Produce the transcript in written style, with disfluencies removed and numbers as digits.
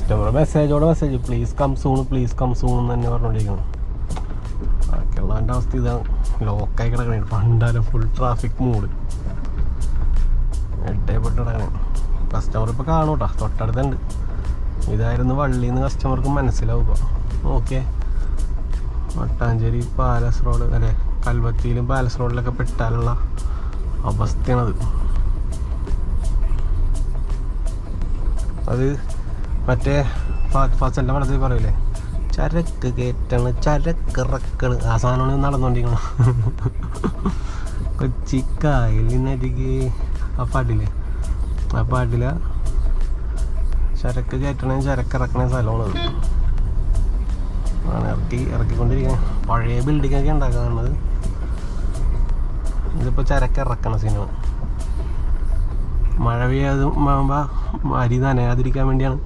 Customer message please come soon എന്ന് തന്നെ പറഞ്ഞുകൊണ്ടിരിക്കണം. ബാക്കിയുള്ളവൻ്റെ അവസ്ഥ ഇതാണ്, ലോക്കായി കിടക്കണേ. പണ്ടാലും ഫുൾ ട്രാഫിക് മൂഡ് എട്ടേപ്പെട്ട് കിടക്കണേ. കസ്റ്റമർ ഇപ്പോൾ കാണും കേട്ടോ, തൊട്ടടുത്തുണ്ട്. ഇതായിരുന്നു വള്ളിന്ന് കസ്റ്റമർക്ക് മനസ്സിലാവുക. ഓക്കെ, മട്ടാഞ്ചേരി പാലസ് റോഡ് അല്ലെ, കൽവത്തിയിലും പാലസ് റോഡിലൊക്കെ പെട്ടാലുള്ള അവസ്ഥയാണത്. അത് മറ്റേ ഫസലിൻ്റെ പടത്തിൽ പറയില്ലേ, ചരക്ക് കയറ്റണ് ചരക്ക് ഇറക്കണ്, ആ സാധനമാണ് നടന്നുകൊണ്ടിരിക്കണം. കൊച്ചിക്കായലിനരികെ ആ പാട്ടില്ലേ, ആ പാട്ടില ചരക്ക് കയറ്റണേ ചരക്ക് ഇറക്കണ സ്ഥലമാണത്. ആണ് ഇറക്കിക്കൊണ്ടിരിക്കുന്നത്. പഴയ ബിൽഡിങ്ങൊക്കെ ഉണ്ടാക്കുന്നത്. ഇതിപ്പോൾ ചരക്ക് ഇറക്കണ സിനിമ. മഴ പെയ്യാതെ അരി നനയാതിരിക്കാൻ വേണ്ടിയാണ്